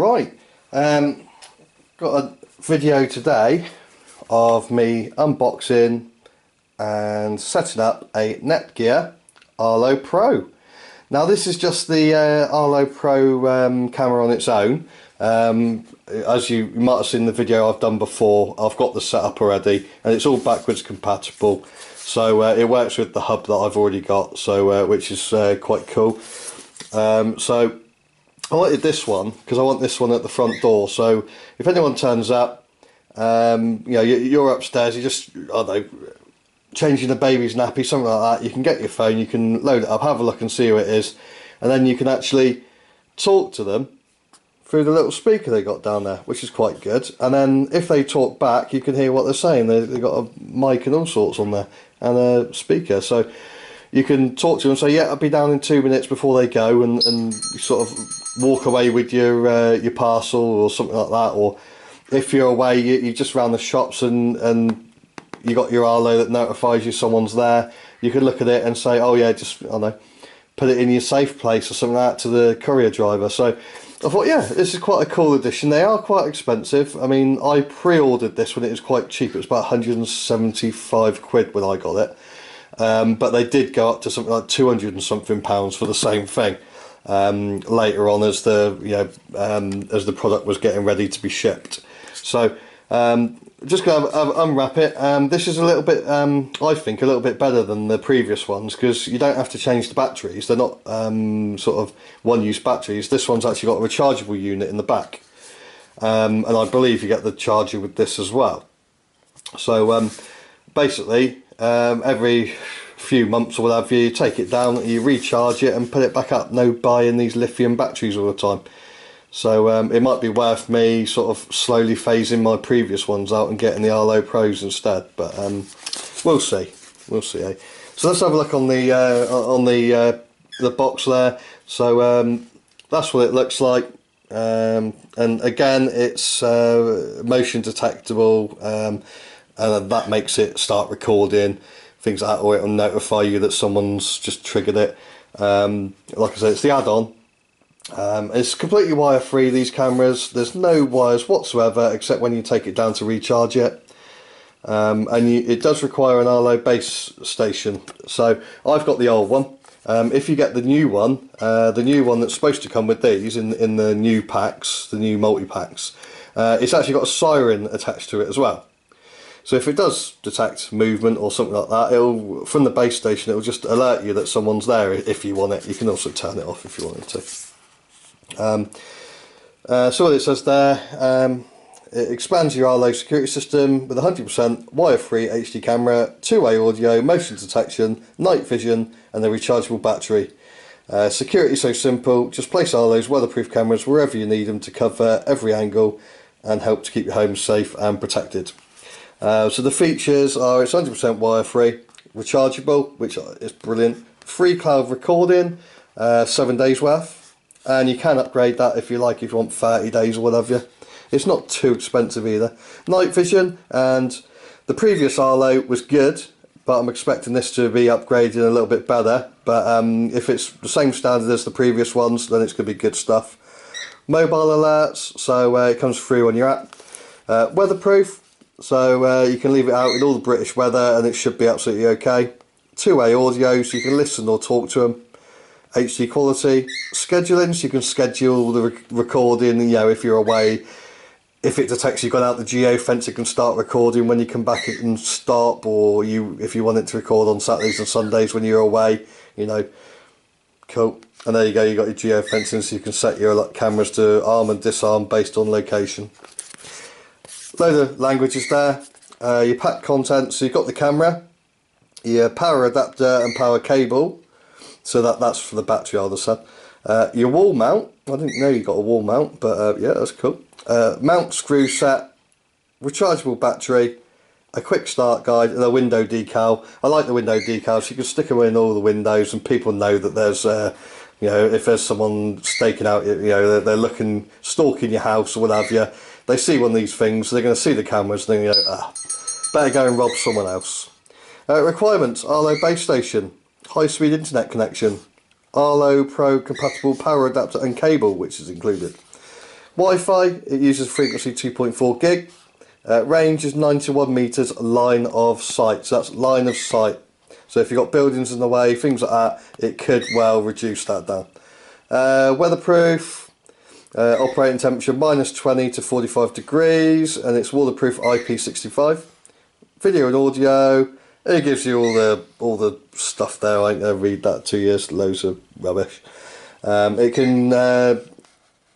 Right, got a video today of me unboxing and setting up a Netgear Arlo Pro. Now this is just the Arlo Pro camera on its own. As you might have seen the video I've done before, I've got the setup already and it's all backwards compatible, so it works with the hub that I've already got, so which is quite cool. So I wanted this one because I want this one at the front door, so if anyone turns up, you know, you're upstairs, you just, I don't know, changing the baby's nappy, something like that, you can get your phone, you can load it up, have a look and see who it is, and then you can actually talk to them through the little speaker they got down there, which is quite good. And then if they talk back, you can hear what they're saying. They've got a mic and all sorts on there and a speaker, so you can talk to them and say, yeah, I'll be down in 2 minutes before they go, and sort of walk away with your parcel or something like that. Or if you're away, you just round the shops and you got your Arlo that notifies you someone's there. You can look at it and say, oh yeah, just, I don't know, put it in your safe place or something like that to the courier driver. So I thought, yeah, this is quite a cool addition. They are quite expensive. I mean, I pre-ordered this when it was quite cheap. It was about 175 quid when I got it. But they did go up to something like 200 and something pounds for the same thing later on, as the product was getting ready to be shipped. So just going to unwrap it. This is a little bit, I think, a little bit better than the previous ones because you don't have to change the batteries. They're not sort of one-use batteries. This one's actually got a rechargeable unit in the back, and I believe you get the charger with this as well. So basically, every few months or whatever, you take it down, you recharge it and put it back up. No buying these lithium batteries all the time. So it might be worth me sort of slowly phasing my previous ones out and getting the Arlo Pros instead, but we'll see. We'll see. Eh? So let's have a look on the box there. So that's what it looks like, and again, it's motion detectable, and that makes it start recording things like that, or it'll notify you that someone's just triggered it. Like I said, it's the add-on. It's completely wire free, these cameras. There's no wires whatsoever except when you take it down to recharge it, and it does require an Arlo base station. So I've got the old one. If you get the new one that's supposed to come with these in the new packs, the new multi-packs, it's actually got a siren attached to it as well. So if it does detect movement or something like that, it'll, from the base station, it'll just alert you that someone's there if you want it. You can also turn it off if you wanted to. So what it says there, it expands your Arlo security system with 100% wire-free HD camera, two-way audio, motion detection, night vision, and a rechargeable battery. Security so simple, just place Arlo's weatherproof cameras wherever you need them to cover every angle and help to keep your home safe and protected. So the features are, it's 100% wire-free, rechargeable, which is brilliant, free cloud recording, 7 days worth, and you can upgrade that if you like, if you want 30 days or whatever. It's not too expensive either. Night vision, and the previous Arlo was good, but I'm expecting this to be upgraded a little bit better. But if it's the same standard as the previous ones, then it's going to be good stuff. Mobile alerts, so it comes through on your app. Weatherproof, so you can leave it out in all the British weather and it should be absolutely okay. Two-way audio, so you can listen or talk to them. HD quality. Scheduling, so you can schedule the recording, you know, if you're away. If it detects you've gone out the geofence, it can start recording when you come back, it can stop, or if you want it to record on Saturdays and Sundays when you're away, you know. Cool. And there you go, you've got your geofencing, so you can set your cameras to arm and disarm based on location. Load of languages there. Your pack content, so you've got the camera, your power adapter and power cable, so that's for the battery, I'll just say. Your wall mount, I didn't know you got a wall mount, but yeah, that's cool. Mount screw set, rechargeable battery, a quick start guide, and a window decal. I like the window decals, so you can stick them in all the windows and people know that there's, you know, if there's someone staking out, you know, they're stalking your house or what have you, they see one of these things, they're going to see the cameras, and they go, better go and rob someone else. Requirements: Arlo base station, high-speed internet connection, Arlo Pro compatible power adapter and cable, which is included. Wi-Fi, it uses frequency 2.4 gig. Range is 91 metres, line of sight. So that's line of sight. So if you've got buildings in the way, things like that, it could well reduce that down. Weatherproof, operating temperature -20 to 45 degrees, and it's waterproof IP65. Video and audio, it gives you all the stuff there. I ain't gonna read that to you, it's loads of rubbish. It can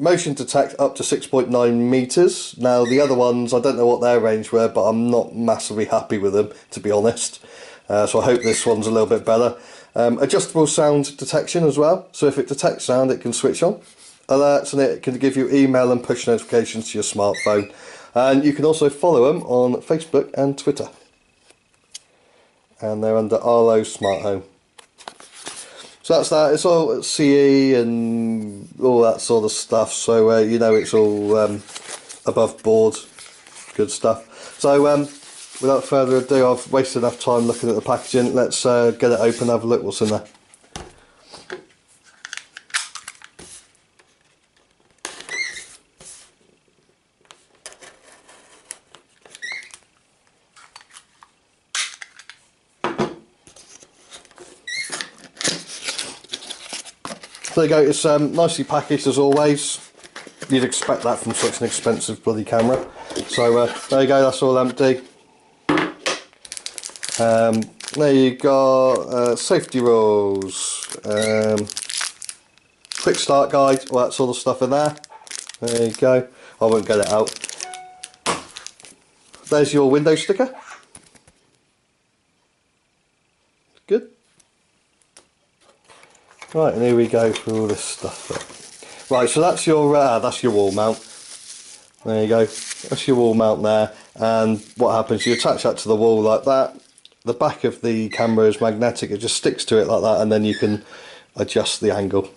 motion detect up to 6.9 meters. Now the other ones, I don't know what their range were, but I'm not massively happy with them, to be honest. So I hope this one's a little bit better. Adjustable sound detection as well, so if it detects sound it can switch on alerts, and it can give you email and push notifications to your smartphone. And you can also follow them on Facebook and Twitter, and they're under Arlo Smart Home. So that's that. It's all CE and all that sort of stuff, so you know it's all above board, good stuff. So without further ado, I've wasted enough time looking at the packaging. Let's get it open, have a look what's in there. There you go, it's nicely packaged as always. You'd expect that from such an expensive bloody camera. So there you go, that's all empty. There you got safety rules, quick start guide, all that sort of stuff in there. There you go, I won't get it out. There's your window sticker. Good. Right, and here we go through all this stuff there. Right, so that's your wall mount. There you go, that's your wall mount there, and what happens, you attach that to the wall like that. The back of the camera is magnetic, it just sticks to it like that, and then you can adjust the angle.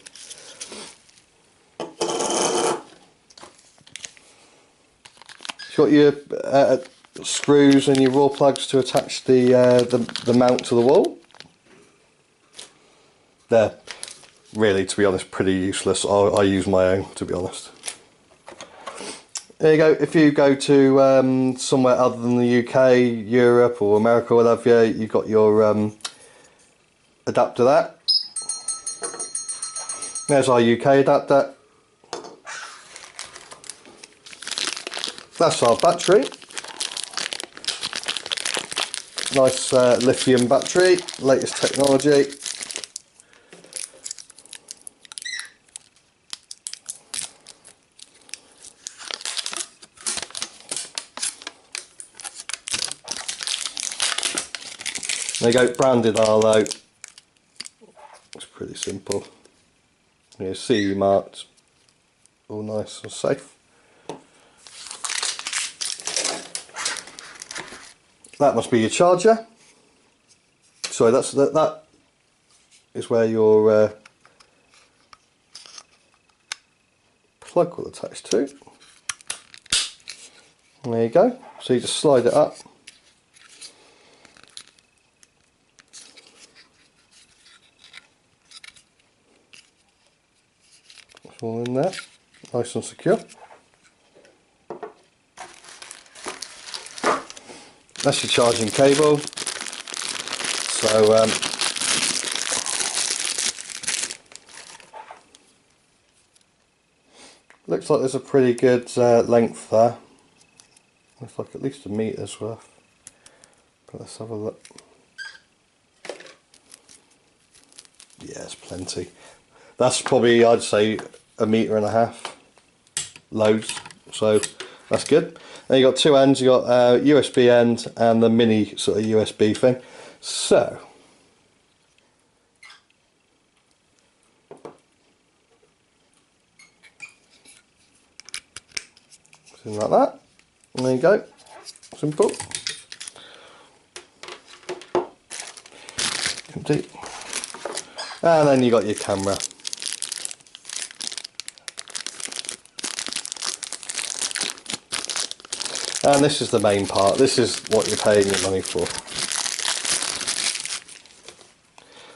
You've got your screws and your raw plugs to attach the mount to the wall. They're really, to be honest, pretty useless. I use my own, to be honest. There you go. If you go to somewhere other than the UK, Europe or America or whatever, you've got your adapter there. There's our UK adapter. That's our battery. Nice lithium battery, latest technology. There you go, branded Arlo. It's pretty simple. Here's CE marked. All nice and safe. That must be your charger. Sorry, that is where your plug will attach to. There you go. So you just slide it up. All in there, nice and secure. That's your charging cable. So looks like there's a pretty good length there. Looks like at least a meter's worth. But let's have a look. Yeah, it's plenty. That's probably, I'd say, 1.5 meters. Loads. So that's good. Then you got two ends. You got USB end and the mini sort of USB thing. So something like that. And there you go. Simple. Empty. And then you got your camera. And this is the main part. This is what you're paying your money for.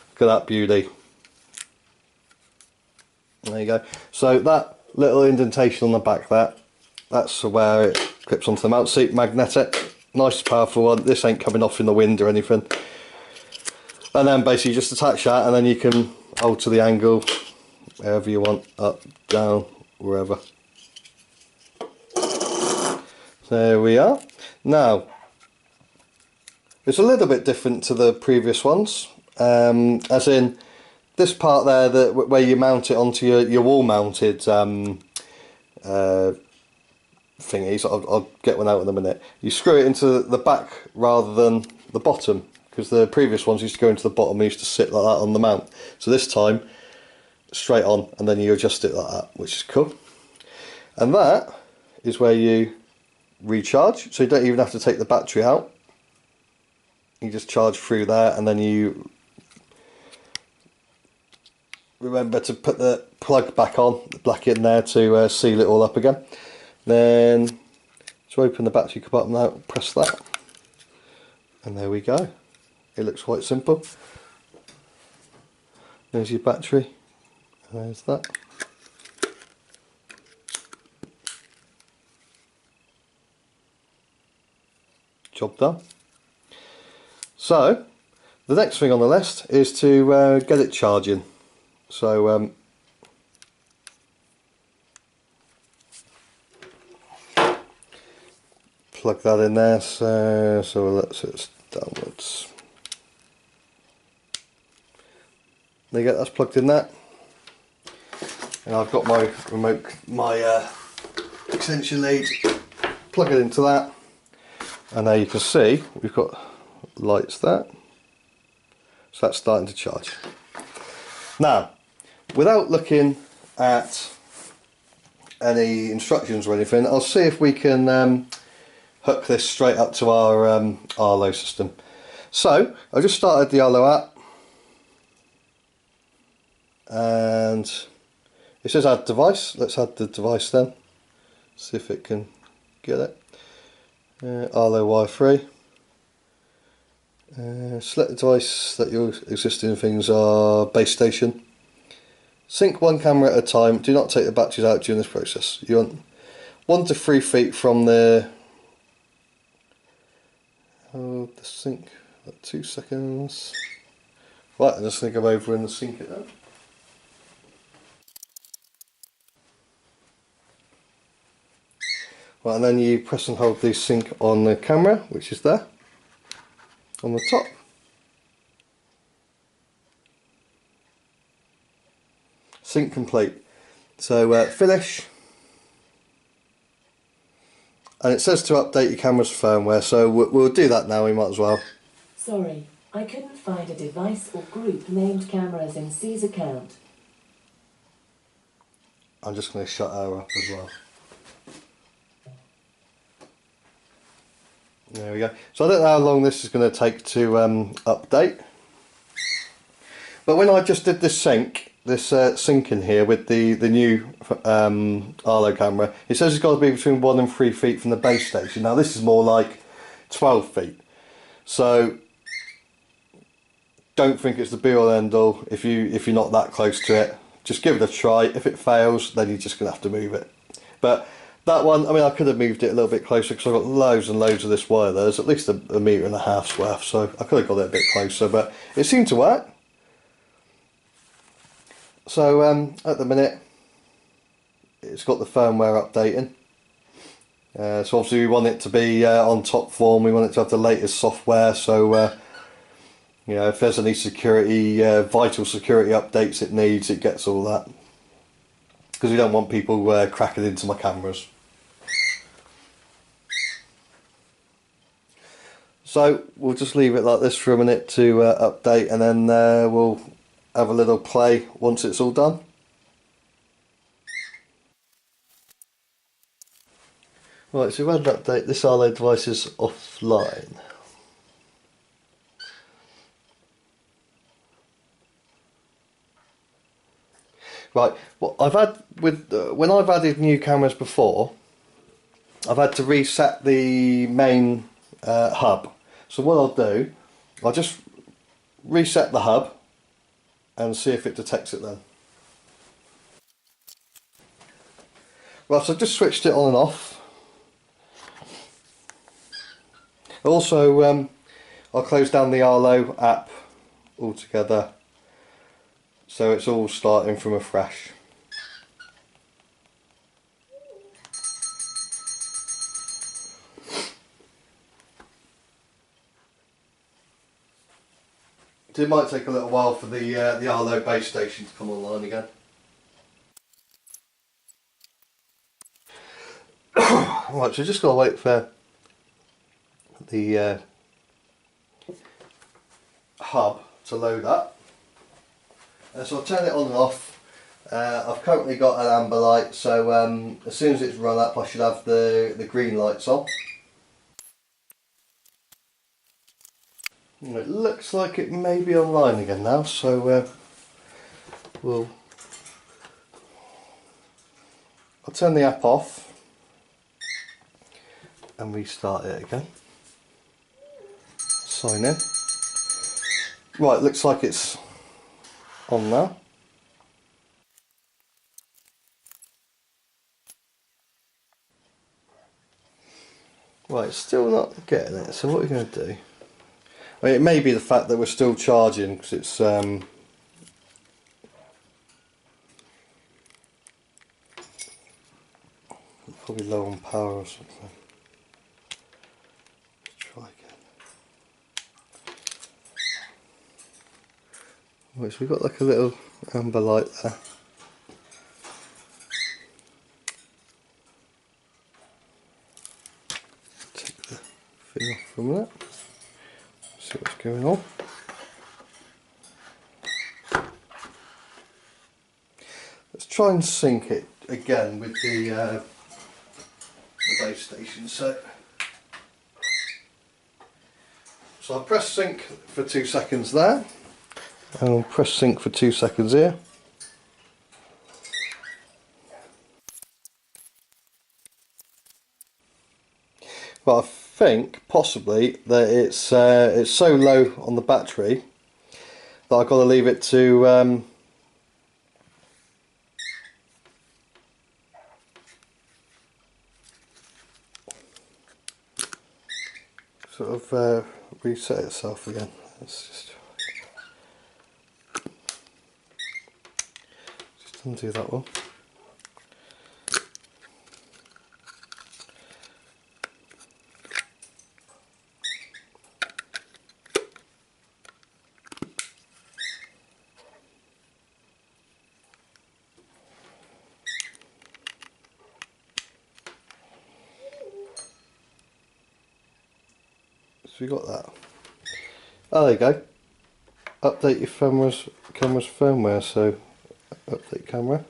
Look at that beauty. There you go. So little indentation on the back there. That's where it clips onto the mount seat, magnetic, nice powerful one. This ain't coming off in the wind or anything. And then basically just attach that, and then you can alter the angle wherever you want, up, down, wherever. There we are. Now, it's a little bit different to the previous ones, as in this part there where you mount it onto your wall mounted thingies. I'll get one out in a minute. You screw it into the back rather than the bottom, because the previous ones used to go into the bottom and used to sit like that on the mount. So this time, straight on, and then you adjust it like that, which is cool. And that is where you recharge, so you don't even have to take the battery out. You just charge through there, and then you remember to put the plug back on, back in there to seal it all up again. Then to open the battery compartment out, press that, and there we go. It looks quite simple. There's your battery, and there's that. Job done. So the next thing on the list is to get it charging. So plug that in there, so let's it's downwards. There you go, that's plugged in there. And I've got my remote, my extension lead, plug it into that, and there you can see we've got lights there, so that's starting to charge. Now, without looking at any instructions or anything, I'll see if we can hook this straight up to our Arlo system. So I just started the Arlo app, and it says add device. Let's add the device then, see if it can get it. Arlo wire free. Select the device that your existing things are. Base station. Sync one camera at a time. Do not take the batteries out during this process. You want 1 to 3 feet from the sync. 2 seconds. Right, I'm just going to go over and sync it now. Right, and then you press and hold the sync on the camera, which is there on the top. Sync complete. So finish, and it says to update your camera's firmware, so we'll do that now. We might as well. Sorry, I couldn't find a device or group named cameras in C's account. I'm just going to shut her up as well. There we go. So I don't know how long this is going to take to update, but when I just did this sync in here with the new Arlo camera, it says it's got to be between 1 and 3 feet from the base station. Now this is more like 12 feet, so don't think it's the be all end all. If you're not that close to it, just give it a try. If it fails, then you're just going to have to move it. But that one, I mean, I could have moved it a little bit closer because I've got loads and loads of this wire. There's at least a metre and a half's worth, so I could have got it a bit closer, but it seemed to work. So at the minute, it's got the firmware updating. So obviously we want it to be on top form. We want it to have the latest software. So you know, if there's any security, vital security updates it needs, it gets all that. Because we don't want people cracking into my cameras. So we'll just leave it like this for a minute to update, and then we'll have a little play once it's all done. Right, so we've had an update. This Arlo device is offline. Right, well, I've had with when I've added new cameras before, I've had to reset the main hub. So what I'll do, I'll just reset the hub and see if it detects it then. Right, so I've just switched it on and off. Also, I'll close down the Arlo app altogether, so it's all starting from afresh. It might take a little while for the Arlo base station to come online again. Right, so just got to wait for the hub to load up. So I'll turn it on and off. I've currently got an amber light, so as soon as it's run up I should have the green lights on. And it looks like it may be online again now, so I'll turn the app off and restart it again. Sign in. Right, looks like it's on now. Right, it's still not getting it, so what are we going to do? I mean, it may be the fact that we're still charging, because it's probably low on power or something. Let's try again. Right, so we've got like a little amber light there. Take the thing off from that. See what's going on. Let's try and sync it again with the base station. So I'll press sync for 2 seconds there, and I'll press sync for 2 seconds here. But I think possibly that it's so low on the battery that I've got to leave it to sort of reset itself again. Let's just undo that one. So we got that. Oh, there you go. Update your camera's firmware. So update camera.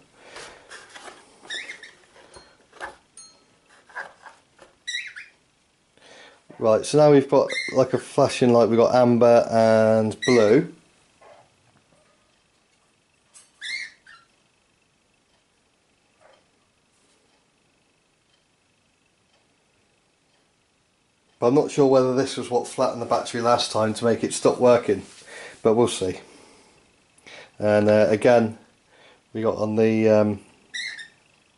Right, so now we've got like a flashing light. We've got amber and blue. But I'm not sure whether this was what flattened the battery last time to make it stop working, but we'll see. And again, we got on the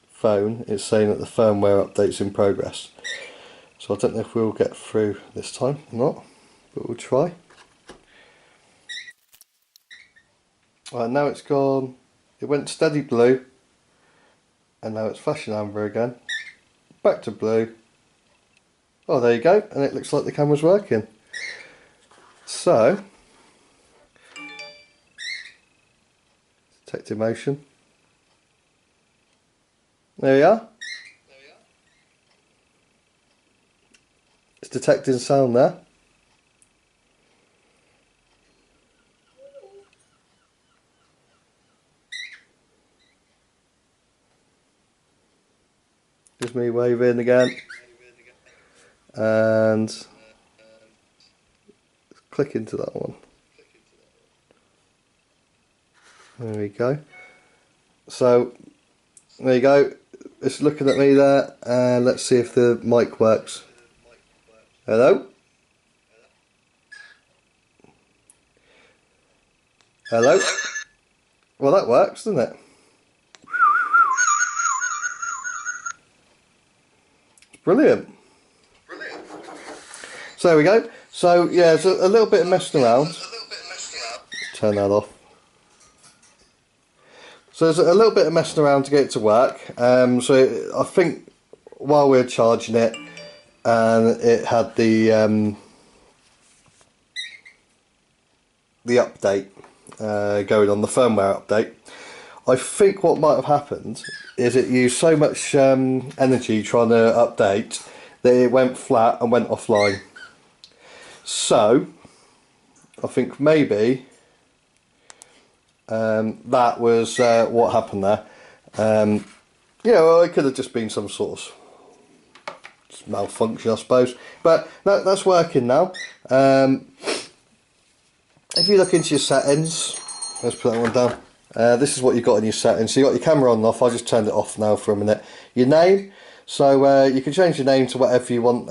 phone, it's saying that the firmware update's in progress. So I don't know if we'll get through this time or not, but we'll try. Right, now it's gone, it went steady blue, and now it's flashing amber again. Back to blue. Oh, there you go, and it looks like the camera's working. So, detecting motion. There we are. It's detecting sound there. Here's me waving again. And click into that one. There we go. So there you go. It's looking at me there, and let's see if the mic works. Hello? Hello? Well, that works, doesn't it? Brilliant. So there we go. So yeah, there's a little bit of messing around. Turn that off. So there's a little bit of messing around to get it to work. So I think while we were charging it, and it had the update going on, the firmware update. I think what might have happened is it used so much energy trying to update that it went flat and went offline. So I think maybe that was what happened there. Yeah, well, it could have just been some sort of malfunction, I suppose. But that's working now. If you look into your settings, let's put that one down. This is what you've got in your settings. So you've got your camera on and off. I just turned it off now for a minute. Your name. So you can change your name to whatever you want,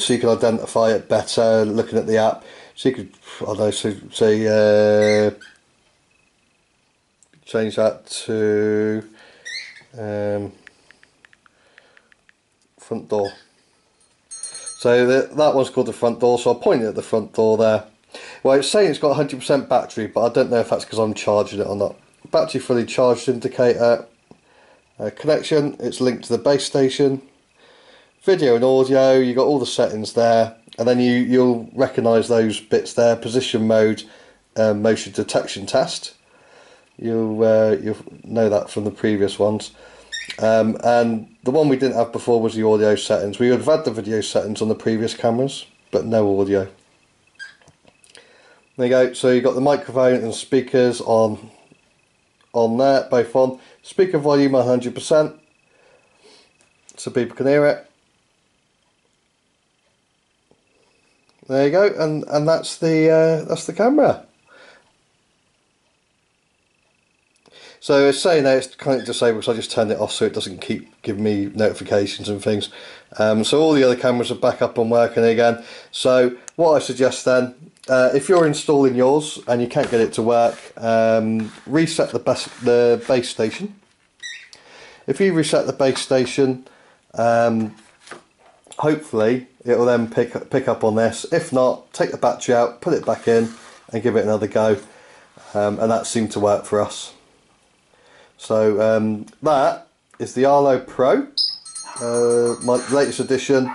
so you can identify it better looking at the app. So you could, I don't know, say change that to front door. So that one's called the front door, so I'll point it at the front door there. Well, it's saying it's got 100% battery, but I don't know if that's because I'm charging it or not. Battery fully charged indicator. Connection, it's linked to the base station. Video and audio, you got all the settings there, and then you'll recognise those bits there. Position mode, motion detection test. You'll know that from the previous ones. And the one we didn't have before was the audio settings. We would have had the video settings on the previous cameras, but no audio. There you go. So you've got the microphone and speakers on there, both on. Speaker volume 100%, so people can hear it. There you go, and that's the camera. So it's saying that it's kind of disabled, so I just turned it off so it doesn't keep giving me notifications and things. So all the other cameras are back up and working again. So what I suggest then, if you're installing yours and you can't get it to work, reset the base station. If you reset the base station, hopefully it will then pick up on this. If not, take the battery out, put it back in and give it another go, and that seemed to work for us. So that is the Arlo Pro, my latest addition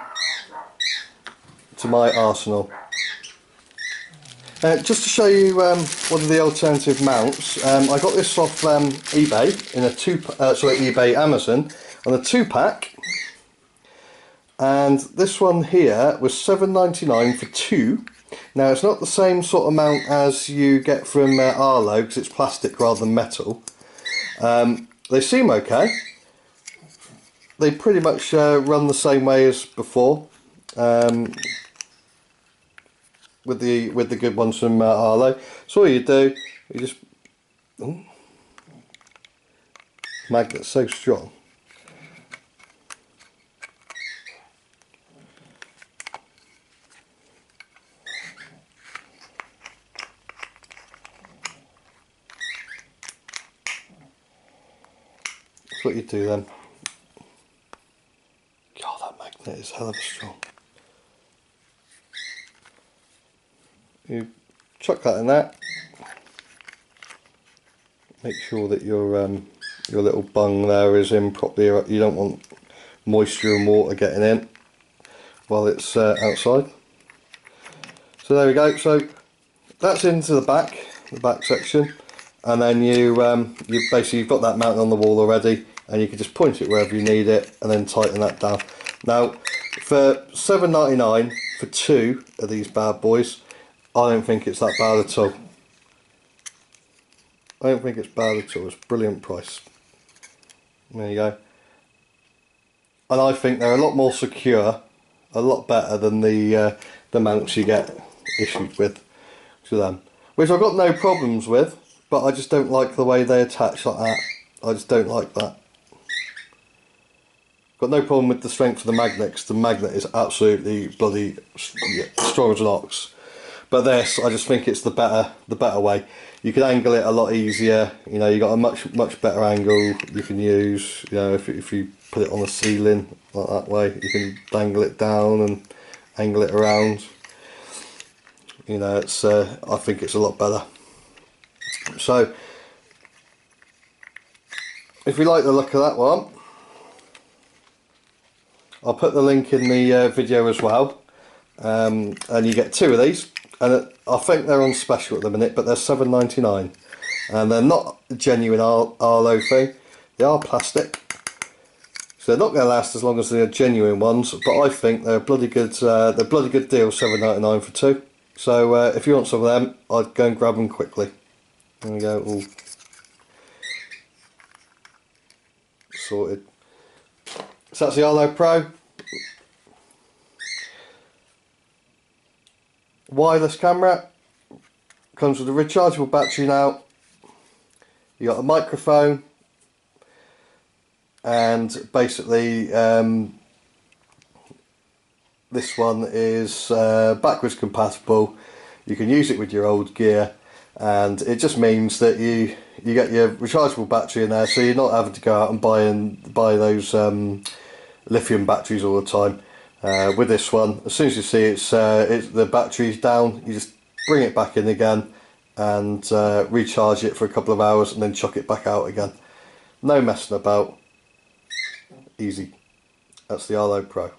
to my arsenal. Just to show you one of the alternative mounts, I got this off eBay in a Amazon on a 2-pack, and this one here was $7.99 for 2. Now it's not the same sort of mount as you get from Arlo because it's plastic rather than metal. They seem okay. They pretty much run the same way as before. With the good ones from Arlo. So all you do, you just magnet's so strong. That's what you do then. God, that magnet is hell of a strong. You chuck that in there. Make sure that your little bung there is in properly. You don't want moisture and water getting in while it's outside. So there we go. So that's into the back section, and then you've got that mounted on the wall already, and you can just point it wherever you need it, and then tighten that down. Now, for $7.99 for 2 of these bad boys, I don't think it's that bad at all. I don't think it's bad at all. It's a brilliant price. There you go. And I think they're a lot more secure, a lot better than the mounts you get issued with to them, which I've got no problems with, but I just don't like the way they attach like that. I just don't like that. Got no problem with the strength of the magnet, because the magnet is absolutely bloody strong as an ox. But this, I just think it's the better way. You can angle it a lot easier. You know, you got a much better angle you can use. You know, if you put it on the ceiling like that way, you can dangle it down and angle it around. You know, it's I think it's a lot better. So, if you like the look of that one, I'll put the link in the video as well. And you get 2 of these, and I think they're on special at the minute, but they're £7.99, and they're not a genuine Arlo thing. They are plastic, so they're not going to last as long as the genuine ones, but I think they're a bloody good deal, £7.99 for 2. So if you want some of them, I'd go and grab them quickly. There we go, all sorted. So that's the Arlo Pro. Wireless camera, comes with a rechargeable battery now. You got a microphone, and basically this one is backwards compatible. You can use it with your old gear, and it just means that you get your rechargeable battery in there, so you're not having to go out and buy those lithium batteries all the time. With this one, as soon as you see the battery's down, you just bring it back in again and recharge it for a couple of hours and then chuck it back out again. No messing about. Easy. That's the Arlo Pro.